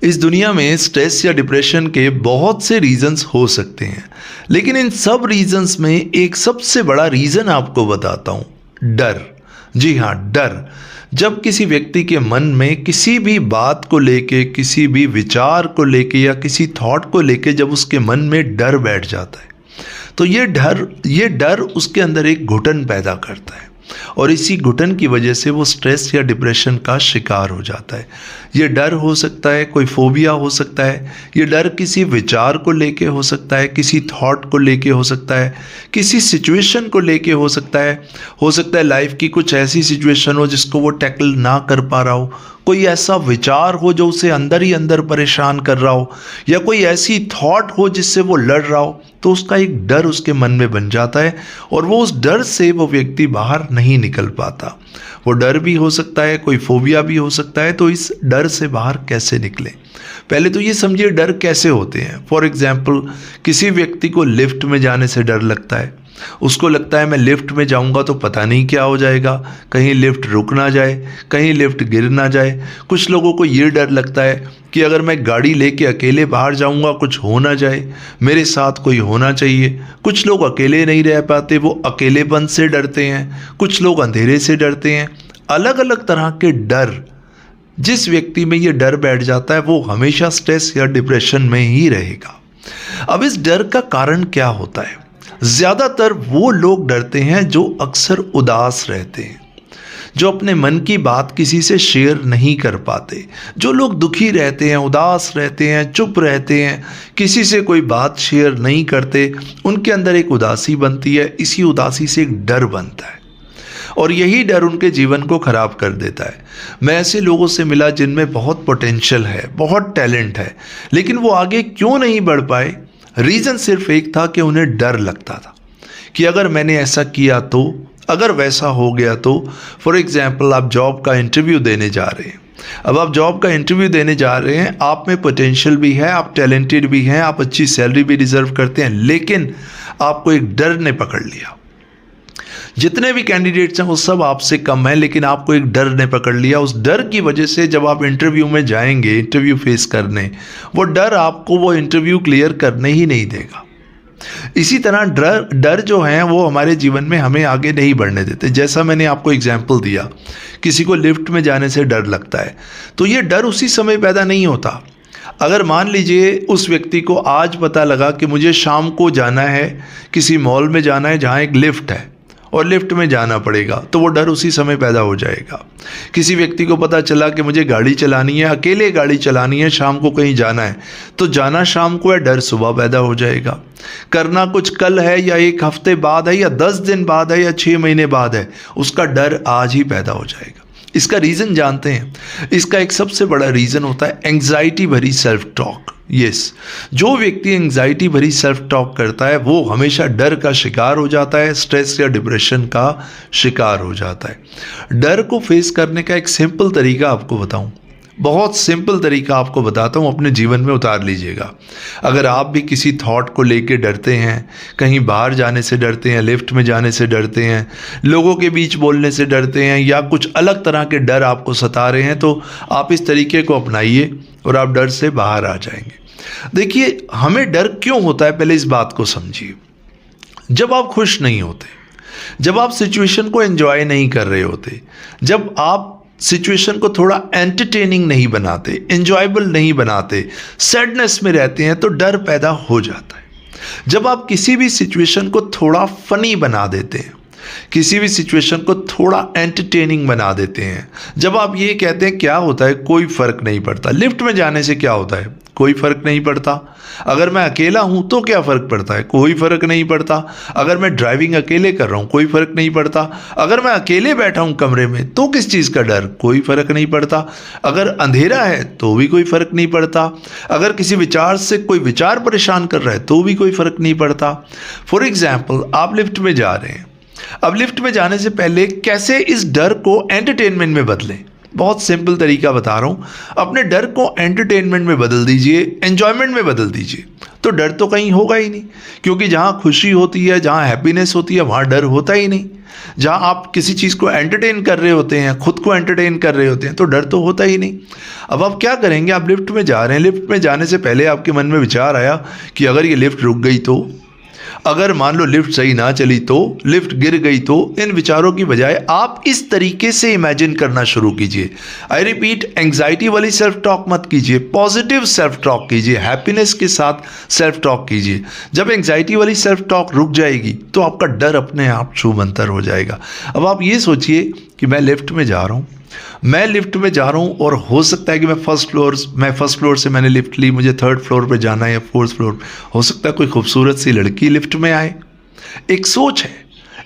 इस दुनिया में स्ट्रेस या डिप्रेशन के बहुत से रीजंस हो सकते हैं, लेकिन इन सब रीजंस में एक सबसे बड़ा रीजन आपको बताता हूं, डर। जी हाँ, डर। जब किसी व्यक्ति के मन में किसी भी बात को लेके, किसी भी विचार को लेके या किसी थॉट को लेके जब उसके मन में डर बैठ जाता है, तो ये डर उसके अंदर एक घुटन पैदा करता है और इसी घुटन की वजह से वो स्ट्रेस या डिप्रेशन का शिकार हो जाता है। ये डर हो सकता है, कोई फोबिया हो सकता है, ये डर किसी विचार को लेके हो सकता है, किसी थॉट को लेके हो सकता है, किसी सिचुएशन को लेके हो सकता है लाइफ की कुछ ऐसी सिचुएशन हो जिसको वो टैकल ना कर पा रहा हो, कोई ऐसा विचार हो जो उसे अंदर ही अंदर परेशान कर रहा हो, या कोई ऐसी थॉट हो जिससे वो लड़ रहा हो, तो उसका एक डर उसके मन में बन जाता है और वो उस डर से वो व्यक्ति बाहर नहीं निकल पाता। वो डर भी हो सकता है, कोई फोबिया भी हो सकता है। तो इस डर से बाहर कैसे निकलें? पहले तो ये समझिए डर कैसे होते हैं। फॉर एग्जाम्पल, किसी व्यक्ति को लिफ्ट में जाने से डर लगता है। उसको लगता है मैं लिफ्ट में जाऊंगा तो पता नहीं क्या हो जाएगा, कहीं लिफ्ट रुक ना जाए, कहीं लिफ्ट गिर ना जाए। कुछ लोगों को ये डर लगता है कि अगर मैं गाड़ी लेके अकेले बाहर जाऊंगा कुछ हो ना जाए, मेरे साथ कोई होना चाहिए। कुछ लोग अकेले नहीं रह पाते, वो अकेलेपन से डरते हैं। कुछ लोग अंधेरे से डरते हैं। अलग अलग तरह के डर, जिस व्यक्ति में ये डर बैठ जाता है वो हमेशा स्ट्रेस या डिप्रेशन में ही रहेगा। अब इस डर का कारण क्या होता है? ज्यादातर वो लोग डरते हैं जो अक्सर उदास रहते हैं, जो अपने मन की बात किसी से शेयर नहीं कर पाते। जो लोग दुखी रहते हैं, उदास रहते हैं, चुप रहते हैं, किसी से कोई बात शेयर नहीं करते, उनके अंदर एक उदासी बनती है। इसी उदासी से एक डर बनता है और यही डर उनके जीवन को खराब कर देता है। मैं ऐसे लोगों से मिला जिनमें बहुत पोटेंशियल है, बहुत टैलेंट है, लेकिन वो आगे क्यों नहीं बढ़ पाए? रीज़न सिर्फ एक था कि उन्हें डर लगता था कि अगर मैंने ऐसा किया तो, अगर वैसा हो गया तो। फॉर एग्जाम्पल, आप जॉब का इंटरव्यू देने जा रहे हैं। अब आप जॉब का इंटरव्यू देने जा रहे हैं, आप में पोटेंशियल भी है, आप टैलेंटेड भी हैं, आप अच्छी सैलरी भी डिजर्व करते हैं, लेकिन आपको एक डर ने पकड़ लिया। जितने भी कैंडिडेट्स हैं वो सब आपसे कम हैं, लेकिन आपको एक डर ने पकड़ लिया। उस डर की वजह से जब आप इंटरव्यू में जाएंगे, इंटरव्यू फेस करने, वो डर आपको वो इंटरव्यू क्लियर करने ही नहीं देगा। इसी तरह डर जो है वो हमारे जीवन में हमें आगे नहीं बढ़ने देते। जैसा मैंने आपको एग्जाम्पल दिया, किसी को लिफ्ट में जाने से डर लगता है, तो ये डर उसी समय पैदा नहीं होता। अगर मान लीजिए उस व्यक्ति को आज पता लगा कि मुझे शाम को जाना है, किसी मॉल में जाना है जहाँ एक लिफ्ट है और लिफ्ट में जाना पड़ेगा, तो वो डर उसी समय पैदा हो जाएगा। किसी व्यक्ति को पता चला कि मुझे गाड़ी चलानी है, अकेले गाड़ी चलानी है, शाम को कहीं जाना है, तो जाना शाम को है, डर सुबह पैदा हो जाएगा। करना कुछ कल है या एक हफ्ते बाद है या 10 दिन बाद है या 6 महीने बाद है, उसका डर आज ही पैदा हो जाएगा। इसका रीज़न जानते हैं? इसका एक सबसे बड़ा रीज़न होता है एंग्जाइटी भरी सेल्फ टॉक। यस, जो व्यक्ति एंग्जाइटी भरी सेल्फ टॉक करता है वो हमेशा डर का शिकार हो जाता है, स्ट्रेस या डिप्रेशन का शिकार हो जाता है। डर को फेस करने का एक सिंपल तरीका आपको बताऊं, बहुत सिंपल तरीका आपको बताता हूँ, अपने जीवन में उतार लीजिएगा। अगर आप भी किसी थॉट को लेके डरते हैं, कहीं बाहर जाने से डरते हैं, लिफ्ट में जाने से डरते हैं, लोगों के बीच बोलने से डरते हैं, या कुछ अलग तरह के डर आपको सता रहे हैं, तो आप इस तरीके को अपनाइए और आप डर से बाहर आ जाएंगे। देखिए, हमें डर क्यों होता है, पहले इस बात को समझिए। जब आप खुश नहीं होते, जब आप सिचुएशन को एंजॉय नहीं कर रहे होते, जब आप सिचुएशन को थोड़ा एंटरटेनिंग नहीं बनाते, एंजॉयबल नहीं बनाते, सैडनेस में रहते हैं, तो डर पैदा हो जाता है। जब आप किसी भी सिचुएशन को थोड़ा फनी बना देते हैं, किसी भी सिचुएशन को थोड़ा एंटरटेनिंग बना देते हैं, जब आप ये कहते हैं क्या होता है, कोई फर्क नहीं पड़ता, लिफ्ट में जाने से क्या होता है, कोई फर्क नहीं पड़ता, अगर मैं अकेला हूं तो क्या फर्क पड़ता है, कोई फर्क नहीं पड़ता, अगर मैं ड्राइविंग अकेले कर रहा हूं कोई फर्क नहीं पड़ता, अगर मैं अकेले बैठा हूं कमरे में तो किस चीज़ का डर, कोई फर्क नहीं पड़ता, अगर अंधेरा है तो भी कोई फर्क नहीं पड़ता, अगर किसी विचार से कोई विचार परेशान कर रहा है तो भी कोई फर्क नहीं पड़ता। फॉर एग्जाम्पल, आप लिफ्ट में जा रहे हैं। अब लिफ्ट में जाने से पहले कैसे इस डर को एंटरटेनमेंट में बदलें, बहुत सिंपल तरीका बता रहा हूँ, अपने डर को एंटरटेनमेंट में बदल दीजिए, एंजॉयमेंट में बदल दीजिए, तो डर तो कहीं होगा ही नहीं। क्योंकि जहाँ खुशी होती है, जहाँ हैप्पीनेस होती है, वहाँ डर होता ही नहीं। जहाँ आप किसी चीज़ को एंटरटेन कर रहे होते हैं, खुद को एंटरटेन कर रहे होते हैं, तो डर तो होता ही नहीं। अब आप क्या करेंगे, आप लिफ्ट में जा रहे हैं, लिफ्ट में जाने से पहले आपके मन में विचार आया कि अगर ये लिफ्ट रुक गई तो, अगर मान लो लिफ्ट सही ना चली तो, लिफ्ट गिर गई तो, इन विचारों की बजाय आप इस तरीके से इमेजिन करना शुरू कीजिए। आई रिपीट, एंग्जाइटी वाली सेल्फ टॉक मत कीजिए, पॉजिटिव सेल्फ टॉक कीजिए, हैप्पीनेस के साथ सेल्फ टॉक कीजिए। जब एंग्जाइटी वाली सेल्फ टॉक रुक जाएगी तो आपका डर अपने आप छूमंतर हो जाएगा। अब आप ये सोचिए कि मैं लिफ्ट में जा रहा हूँ, मैं लिफ्ट में जा रहा हूँ और हो सकता है कि मैं फर्स्ट फ्लोर से मैंने लिफ्ट ली, मुझे थर्ड फ्लोर पे जाना है या फोर्थ फ्लोर। हो सकता है कोई खूबसूरत सी लड़की लिफ्ट में आए। एक सोच है,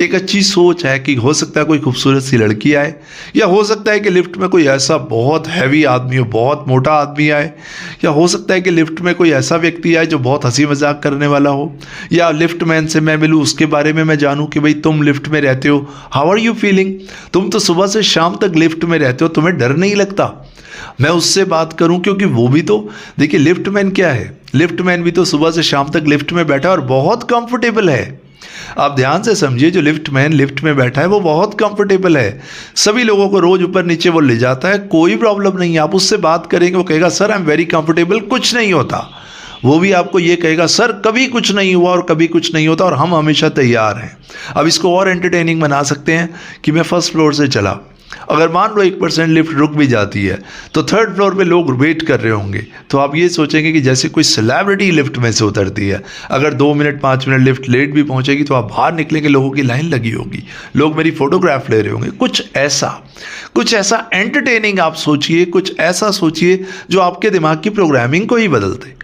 एक अच्छी सोच है कि हो सकता है कोई खूबसूरत सी लड़की आए, या हो सकता है कि लिफ्ट में कोई ऐसा बहुत हैवी आदमी हो, बहुत मोटा आदमी आए, या हो सकता है कि लिफ्ट में कोई ऐसा व्यक्ति आए जो बहुत हंसी मजाक करने वाला हो, या लिफ्ट मैन से मैं मिलूँ, उसके बारे में मैं जानूँ कि भाई तुम लिफ्ट में रहते हो, हाउ आर यू फीलिंग, तुम तो सुबह से शाम तक लिफ्ट में रहते हो, तुम्हें डर नहीं लगता। मैं उससे बात करूं, क्योंकि वो भी तो, देखिए लिफ्ट मैन क्या है, लिफ्ट मैन भी तो सुबह से शाम तक लिफ्ट में बैठा है और बहुत कंफर्टेबल है। आप ध्यान से समझिए, जो लिफ्ट मैन लिफ्ट में बैठा है वो बहुत कंफर्टेबल है, सभी लोगों को रोज ऊपर नीचे वो ले जाता है, कोई प्रॉब्लम नहीं है। आप उससे बात करेंगे, वो कहेगा sir I am very comfortable, कुछ नहीं होता। वो भी आपको ये कहेगा सर कभी कुछ नहीं हुआ और कभी कुछ नहीं होता और हम हमेशा तैयार हैं। अब इसको और एंटरटेनिंग बना सकते हैं कि मैं फर्स्ट फ्लोर से चला, अगर मान लो 1% लिफ्ट रुक भी जाती है तो थर्ड फ्लोर पे लोग वेट कर रहे होंगे, तो आप ये सोचेंगे कि जैसे कोई सेलिब्रिटी लिफ्ट में से उतरती है। अगर 2 मिनट 5 मिनट लिफ्ट लेट भी पहुंचेगी तो आप बाहर निकलेंगे, लोगों की लाइन लगी होगी, लोग मेरी फोटोग्राफ ले रहे होंगे। कुछ ऐसा एंटरटेनिंग आप सोचिए, कुछ ऐसा सोचिए जो आपके दिमाग की प्रोग्रामिंग को ही बदल दे,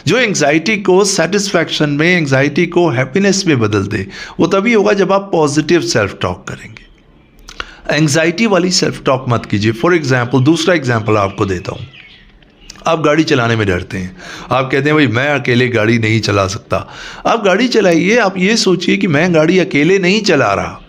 जो एंग्जाइटी को सेटिस्फैक्शन में, एंग्जाइटी को हैप्पीनेस में बदल दे। वो तभी होगा जब आप पॉजिटिव सेल्फ टॉक करेंगे। एंग्जाइटी वाली सेल्फ टॉक मत कीजिए। फॉर एग्जाम्पल, दूसरा एग्जाम्पल आपको देता हूँ। आप गाड़ी चलाने में डरते हैं, आप कहते हैं भाई मैं अकेले गाड़ी नहीं चला सकता। आप गाड़ी चलाइए, आप ये सोचिए कि मैं गाड़ी अकेले नहीं चला रहा,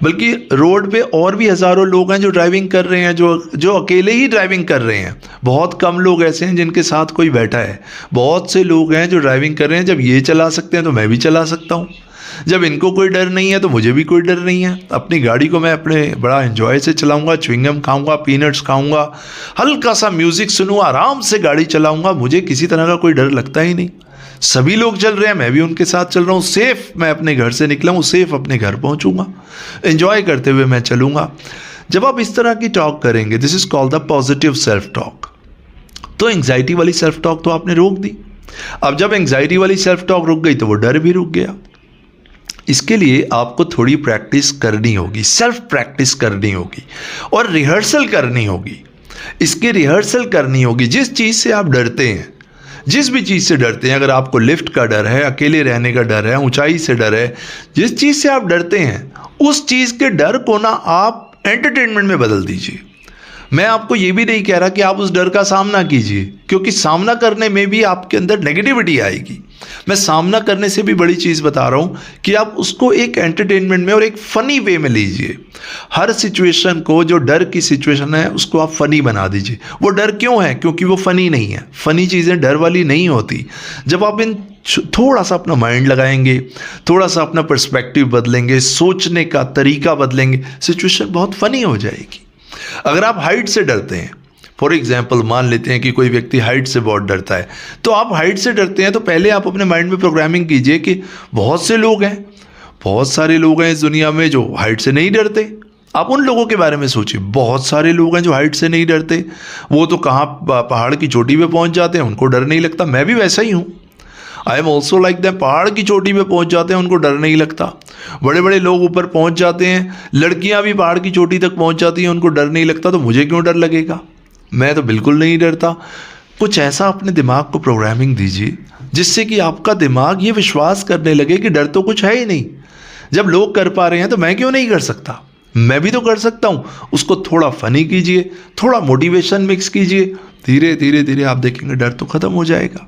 बल्कि रोड पे और भी हज़ारों लोग हैं जो ड्राइविंग कर रहे हैं, जो अकेले ही ड्राइविंग कर रहे हैं। बहुत कम लोग ऐसे हैं जिनके साथ कोई बैठा है। बहुत से लोग हैं जो ड्राइविंग कर रहे हैं। जब ये चला सकते हैं तो मैं भी चला सकता हूँ। जब इनको कोई डर नहीं है तो मुझे भी कोई डर नहीं है। अपनी गाड़ी को मैं अपने बड़ा एंजॉय से चलाऊंगा, च्युइंगम खाऊंगा, पीनट्स खाऊंगा, हल्का सा म्यूजिक सुनूंगा, आराम से गाड़ी चलाऊंगा। मुझे किसी तरह का कोई डर लगता ही नहीं। सभी लोग चल रहे हैं, मैं भी उनके साथ चल रहा हूँ। सेफ मैं अपने घर से निकला हूँ, सेफ अपने घर पहुँचूंगा, एंजॉय करते हुए मैं चलूँगा। जब आप इस तरह की टॉक करेंगे, this is called the positive self talk. तो एंग्जाइटी वाली सेल्फ टॉक तो आपने रोक दी। अब जब एंग्जाइटी वाली सेल्फ टॉक रुक गई तो वो डर भी रुक गया। इसके लिए आपको थोड़ी प्रैक्टिस करनी होगी, सेल्फ प्रैक्टिस करनी होगी और रिहर्सल करनी होगी। इसकी रिहर्सल करनी होगी। जिस चीज़ से आप डरते हैं, जिस भी चीज़ से डरते हैं, अगर आपको लिफ्ट का डर है, अकेले रहने का डर है, ऊंचाई से डर है, जिस चीज़ से आप डरते हैं उस चीज़ के डर को ना आप एंटरटेनमेंट में बदल दीजिए। मैं आपको ये भी नहीं कह रहा कि आप उस डर का सामना कीजिए, क्योंकि सामना करने में भी आपके अंदर नेगेटिविटी आएगी। मैं सामना करने से भी बड़ी चीज़ बता रहा हूँ कि आप उसको एक एंटरटेनमेंट में और एक फ़नी वे में लीजिए। हर सिचुएशन को, जो डर की सिचुएशन है, उसको आप फ़नी बना दीजिए। वो डर क्यों है? क्योंकि वो फ़नी नहीं है। फ़नी चीज़ें डर वाली नहीं होती। जब आप इन थोड़ा सा अपना माइंड लगाएंगे, थोड़ा सा अपना पर्सपेक्टिव बदलेंगे, सोचने का तरीका बदलेंगे, सिचुएशन बहुत फ़नी हो जाएगी। अगर आप हाइट से डरते हैं, फॉर एग्जाम्पल मान लेते हैं कि कोई व्यक्ति हाइट से बहुत डरता है, तो आप हाइट से डरते हैं तो पहले आप अपने माइंड में प्रोग्रामिंग कीजिए कि बहुत से लोग हैं, बहुत सारे लोग हैं इस दुनिया में जो हाइट से नहीं डरते। आप उन लोगों के बारे में सोचिए। बहुत सारे लोग हैं जो हाइट से नहीं डरते। वो तो कहाँ पहाड़ की चोटी पे पहुँच जाते हैं, उनको डर नहीं लगता। मैं भी वैसा ही हूँ। I am also like that. पहाड़ की चोटी पे पहुंच जाते हैं, उनको डर नहीं लगता। बड़े बड़े लोग ऊपर पहुंच जाते हैं, लड़कियां भी पहाड़ की चोटी तक पहुंच जाती हैं, उनको डर नहीं लगता। तो मुझे क्यों डर लगेगा? मैं तो बिल्कुल नहीं डरता। कुछ ऐसा अपने दिमाग को प्रोग्रामिंग दीजिए जिससे कि आपका दिमाग ये विश्वास करने लगे कि डर तो कुछ है ही नहीं। जब लोग कर पा रहे हैं तो मैं क्यों नहीं कर सकता? मैं भी तो कर सकता हूँ। उसको थोड़ा फनी कीजिए, थोड़ा मोटिवेशन मिक्स कीजिए। धीरे धीरे धीरे आप देखेंगे डर तो खत्म हो जाएगा।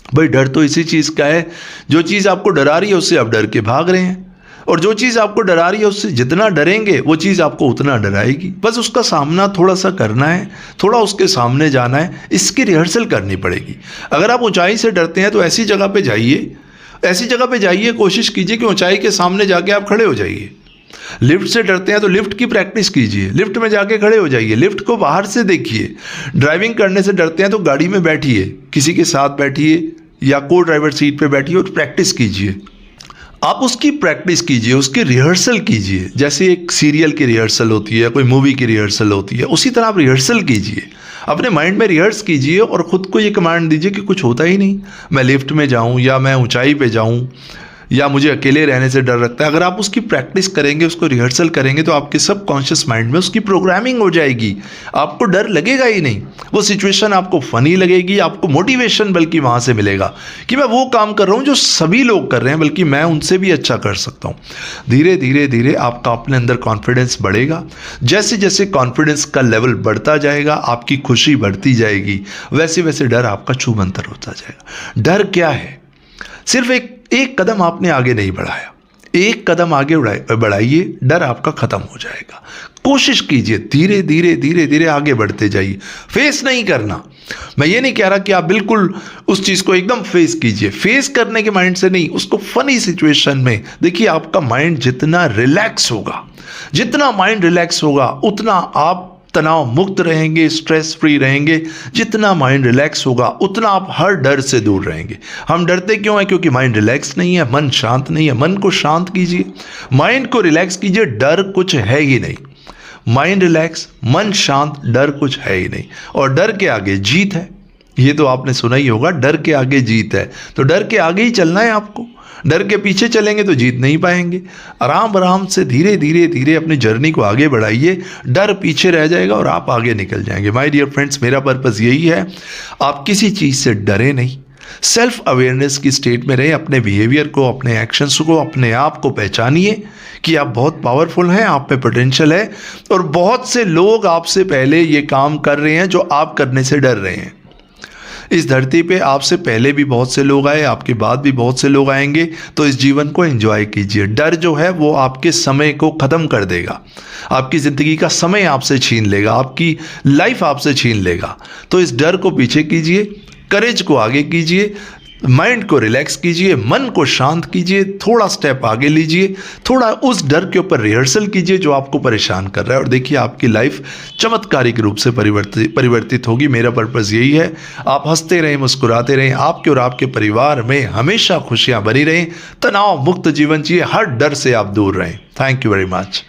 भाई डर तो इसी चीज़ का है, जो चीज़ आपको डरा रही है उससे आप डर के भाग रहे हैं। और जो चीज़ आपको डरा रही है उससे जितना डरेंगे वो चीज़ आपको उतना डराएगी। बस उसका सामना थोड़ा सा करना है, थोड़ा उसके सामने जाना है, इसकी रिहर्सल करनी पड़ेगी। अगर आप ऊंचाई से डरते हैं तो ऐसी जगह पे जाइए, ऐसी जगह पे जाइए, कोशिश कीजिए कि ऊंचाई के सामने जाके आप खड़े हो जाइए। लिफ्ट से डरते हैं तो लिफ्ट की प्रैक्टिस कीजिए, लिफ्ट में जाके खड़े हो जाइए, लिफ्ट को बाहर से देखिए। ड्राइविंग करने से डरते हैं तो गाड़ी में बैठिए, किसी के साथ बैठिए या को ड्राइवर सीट पे बैठिए और प्रैक्टिस कीजिए। आप उसकी प्रैक्टिस कीजिए, उसकी रिहर्सल कीजिए। जैसे एक सीरियल की रिहर्सल होती है, कोई मूवी की रिहर्सल होती है, उसी तरह आप रिहर्सल कीजिए, अपने माइंड में रिहर्स कीजिए और ख़ुद को ये कमांड दीजिए कि कुछ होता ही नहीं, मैं लिफ्ट में जाऊं या मैं ऊंचाई पे जाऊं या मुझे अकेले रहने से डर लगता है। अगर आप उसकी प्रैक्टिस करेंगे, उसको रिहर्सल करेंगे तो आपके सबकॉन्शियस माइंड में उसकी प्रोग्रामिंग हो जाएगी, आपको डर लगेगा ही नहीं। वो सिचुएशन आपको फनी लगेगी, आपको मोटिवेशन बल्कि वहाँ से मिलेगा कि मैं वो काम कर रहा हूँ जो सभी लोग कर रहे हैं, बल्कि मैं उनसे भी अच्छा कर सकता हूँ। धीरे धीरे धीरे आपका अपने अंदर कॉन्फिडेंस बढ़ेगा। जैसे जैसे कॉन्फिडेंस का लेवल बढ़ता जाएगा, आपकी खुशी बढ़ती जाएगी, वैसे वैसे डर आपका छूमंतर होता जाएगा। डर क्या है? सिर्फ एक कदम आपने आगे नहीं बढ़ाया, एक कदम आगे बढ़ाइए, डर आपका खत्म हो जाएगा। कोशिश कीजिए, धीरे धीरे धीरे धीरे आगे बढ़ते जाइए। फेस नहीं करना, मैं ये नहीं कह रहा कि आप बिल्कुल उस चीज़ को एकदम फेस कीजिए, फेस करने के माइंड से नहीं, उसको फनी सिचुएशन में देखिए। आपका माइंड जितना रिलैक्स होगा, जितना माइंड रिलैक्स होगा उतना आप तनाव मुक्त रहेंगे, स्ट्रेस फ्री रहेंगे। जितना माइंड रिलैक्स होगा उतना आप हर डर से दूर रहेंगे। हम डरते क्यों हैं? क्योंकि माइंड रिलैक्स नहीं है, मन शांत नहीं है। मन को शांत कीजिए, माइंड को रिलैक्स कीजिए, डर कुछ है ही नहीं। माइंड रिलैक्स, मन शांत, डर कुछ है ही नहीं। और डर के आगे जीत है, ये तो आपने सुना ही होगा, डर के आगे जीत है। तो डर के आगे ही चलना है आपको, डर के पीछे चलेंगे तो जीत नहीं पाएंगे। आराम आराम से धीरे धीरे धीरे अपनी जर्नी को आगे बढ़ाइए, डर पीछे रह जाएगा और आप आगे निकल जाएंगे। माय डियर फ्रेंड्स, मेरा पर्पस यही है, आप किसी चीज़ से डरे नहीं, सेल्फ अवेयरनेस की स्टेट में रहे। अपने बिहेवियर को, अपने एक्शंस को, अपने आप को पहचानिए कि आप बहुत पावरफुल हैं, आप पे पोटेंशियल है और बहुत से लोग आपसे पहले ये काम कर रहे हैं जो आप करने से डर रहे हैं। इस धरती पे आपसे पहले भी बहुत से लोग आए, आपके बाद भी बहुत से लोग आएंगे। तो इस जीवन को एंजॉय कीजिए। डर जो है वो आपके समय को ख़त्म कर देगा, आपकी ज़िंदगी का समय आपसे छीन लेगा, आपकी लाइफ आपसे छीन लेगा। तो इस डर को पीछे कीजिए, करेज को आगे कीजिए, माइंड को रिलैक्स कीजिए, मन को शांत कीजिए, थोड़ा स्टेप आगे लीजिए, थोड़ा उस डर के ऊपर रिहर्सल कीजिए जो आपको परेशान कर रहा है और देखिए आपकी लाइफ चमत्कारिक रूप से परिवर्तित होगी। मेरा पर्पस यही है, आप हंसते रहें, मुस्कुराते रहें, आपके और आपके परिवार में हमेशा खुशियां बनी रहें, तनाव मुक्त जीवन जिए, हर डर से आप दूर रहें। Thank you very much.